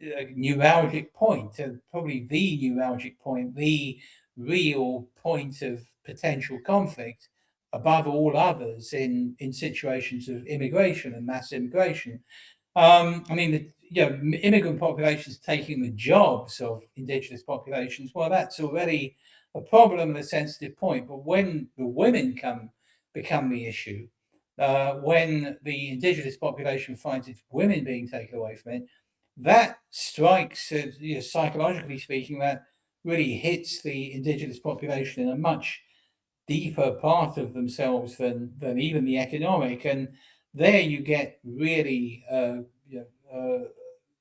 neuralgic point, probably the neuralgic point, the real point of potential conflict above all others in situations of immigration and mass immigration. I mean, immigrant populations taking the jobs of indigenous populations, well, that's already a problem and a sensitive point. But when the women become the issue, when the indigenous population finds its women being taken away from it, that strikes, psychologically speaking, that really hits the indigenous population in a much deeper part of themselves than even the economic. And there you get really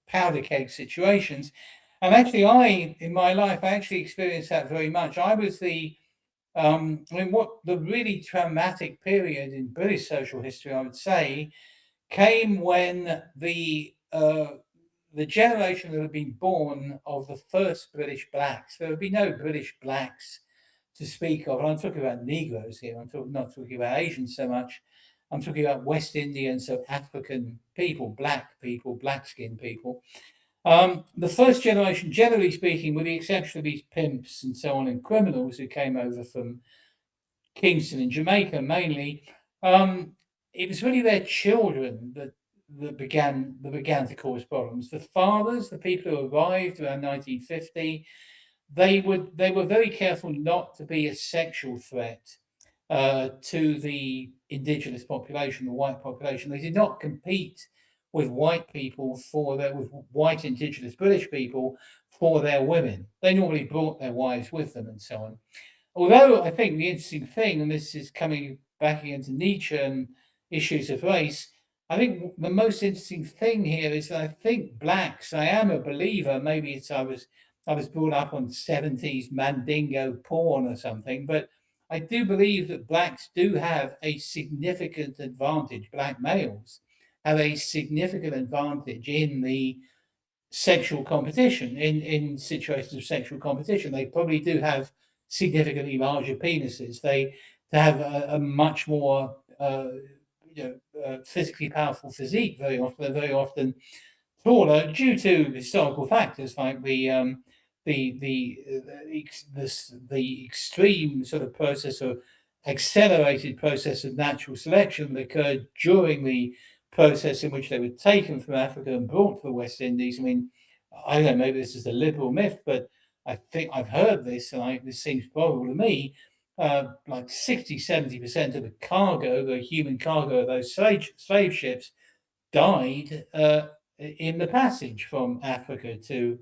powder keg situations. And actually, in my life, I actually experienced that very much. I was what the really traumatic period in British social history, I would say, came when the generation that had been born of the first British blacks. There would be no British blacks to speak of. And I'm talking about Negroes here. Not talking about Asians so much. I'm talking about West Indian, so African people, black-skinned people. The first generation, generally speaking, with the exception of these pimps and so on and criminals who came over from Kingston and Jamaica mainly, it was really their children that began to cause problems. The fathers, the people who arrived around 1950, they were very careful not to be a sexual threat to the indigenous population, the white population. They did not compete with white people with white indigenous British people for their women. They normally brought their wives with them and so on. Although I think the interesting thing, and this is coming back into Nietzsche and issues of race, I think the most interesting thing here is that I think blacks, I am a believer, maybe it's I was brought up on 70s Mandingo porn or something, but I do believe that blacks do have a significant advantage, black males have a significant advantage in the sexual competition, in situations of sexual competition. They probably do have significantly larger penises. They have a much more physically powerful physique. Very often taller due to historical factors like the extreme sort of process of accelerated process of natural selection that occurred during the process in which they were taken from Africa and brought to the West Indies. I mean, I don't know, maybe this is a liberal myth, but I think I've heard this, and this seems probable to me. Like 60-70% of the cargo, the human cargo of those slave ships, died in the passage from Africa to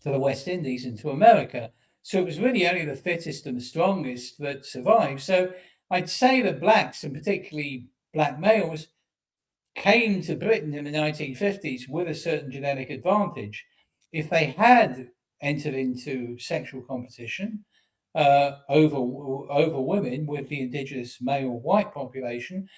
the West Indies and to America. So it was really only the fittest and the strongest that survived. So I'd say that blacks, and particularly black males, came to Britain in the 1950s with a certain genetic advantage. If they had entered into sexual competition over women with the indigenous male white population,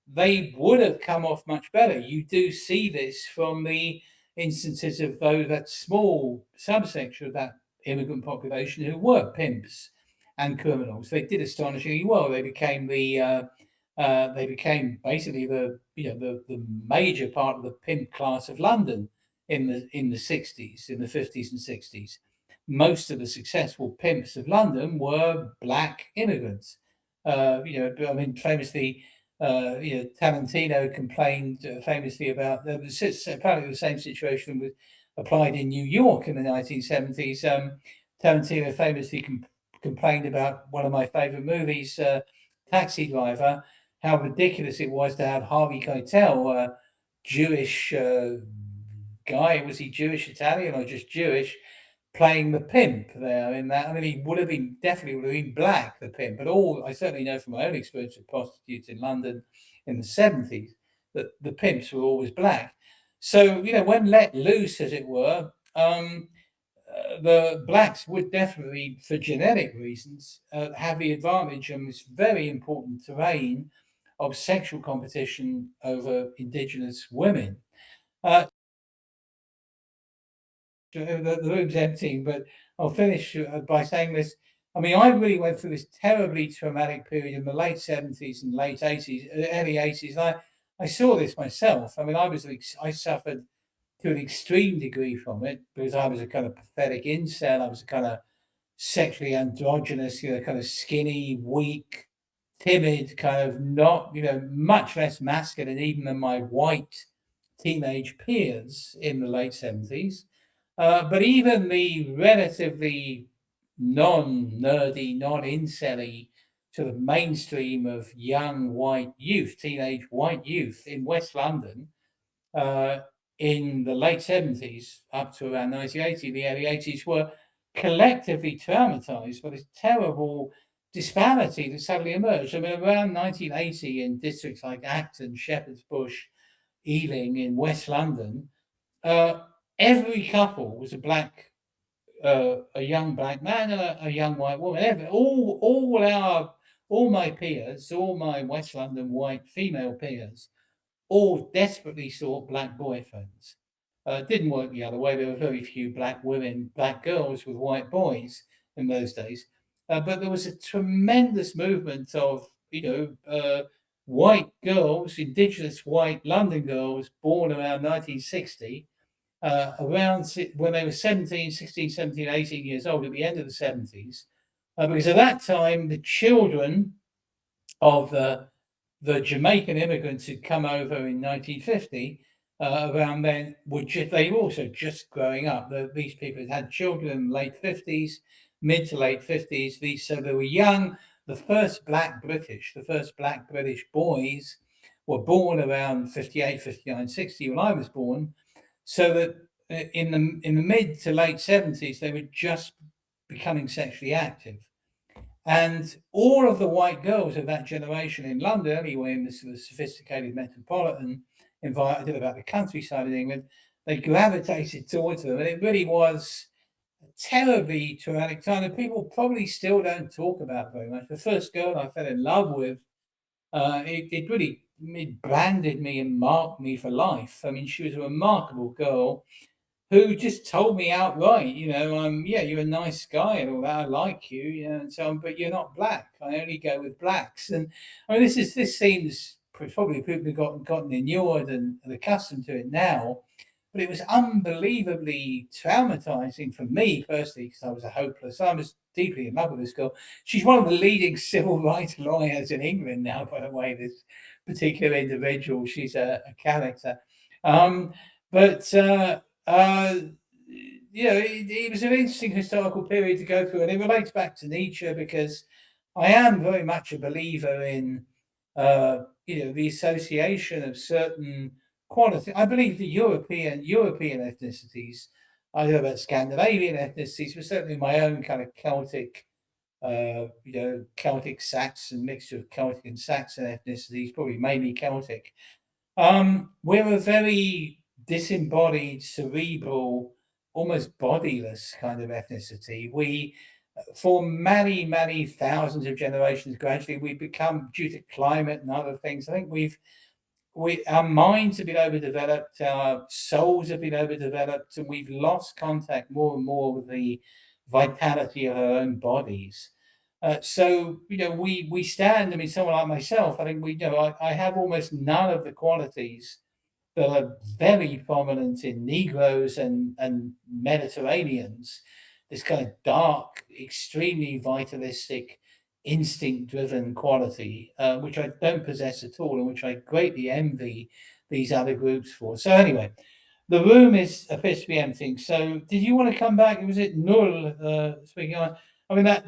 they would have come off much better. You do see this from the instances of that small subsection of that immigrant population who were pimps and criminals. They did astonishingly well. They became basically the major part of the pimp class of London in the 60s, in the 50s and 60s. Most of the successful pimps of London were black immigrants. I mean, famously, Tarantino complained famously about apparently the same situation was applied in New York in the 1970s. Tarantino famously complained about one of my favorite movies, Taxi Driver, how ridiculous it was to have Harvey Keitel, a Jewish guy, was he Jewish Italian or just Jewish, playing the pimp there in that. I mean, he definitely would have been black, the pimp, but I certainly know from my own experience with prostitutes in London in the 70s that the pimps were always black. So, when let loose, as it were, the blacks would definitely, for genetic reasons, have the advantage on this very important terrain of sexual competition over indigenous women. The room's emptying, but I'll finish by saying this. I mean, I really went through this terribly traumatic period in the late 70s and early 80s. I saw this myself. I mean, I suffered to an extreme degree from it because I was a kind of pathetic incel. I was a kind of sexually androgynous, kind of skinny, weak, timid, kind of not, much less masculine even than my white teenage peers in the late 70s. But even the relatively non-nerdy, non-incelly sort of mainstream of young white youth, teenage white youth in West London, uh, in the late 70s up to around 1980, the early 80s, were collectively traumatized by this terrible disparity that suddenly emerged. I mean, around 1980 in districts like Acton, Shepherd's Bush, Ealing in West London, uh, every couple was a young black man and a young white woman. All my peers, all my West London white female peers, all desperately sought black boyfriends. Didn't work the other way. There were very few black women, black girls with white boys in those days. But there was a tremendous movement of, white girls, indigenous white London girls born around 1960, when they were 17, 16, 17, 18 years old at the end of the 70s. Because at that time, the children of the Jamaican immigrants who'd come over in 1950, around then, they were also just growing up. These people had children in the late 50s, mid to late 50s. So they were young. The first black British boys were born around 58, 59, 60 when I was born. So that in the mid to late 70s, they were just becoming sexually active. And all of the white girls of that generation in London, anyway, in this sort of sophisticated metropolitan environment about the countryside of England, they gravitated towards them. And it really was a terribly traumatic time that people probably still don't talk about very much. The first girl I fell in love with, it really branded me and marked me for life. I mean, she was a remarkable girl who just told me outright, yeah, you're a nice guy and all that. I like you, and so on, but you're not black. I only go with blacks. And I mean, this seems probably people have gotten inured and accustomed to it now, but it was unbelievably traumatizing for me personally because I was deeply in love with this girl. She's one of the leading civil rights lawyers in England now, by the way. This particular individual, she's a character. Um, but it was an interesting historical period to go through, and it relates back to Nietzsche because I am very much a believer in, the association of certain qualities. I believe the European ethnicities, I don't know about Scandinavian ethnicities, but certainly my own kind of Celtic, Celtic Saxon, mixture of Celtic and Saxon ethnicities, probably mainly Celtic. We're a very disembodied, cerebral, almost bodiless kind of ethnicity. For many, many thousands of generations, gradually we've become, due to climate and other things, I think our minds have been overdeveloped, our souls have been overdeveloped, and we've lost contact more and more with the vitality of our own bodies. So we stand. I mean, someone like myself, I think I have almost none of the qualities that are very prominent in Negroes and Mediterraneans. This kind of dark, extremely vitalistic, instinct-driven quality, which I don't possess at all, and which I greatly envy these other groups for. So anyway, the room appears to be empty. So did you want to come back? Was it Null speaking on? I mean that.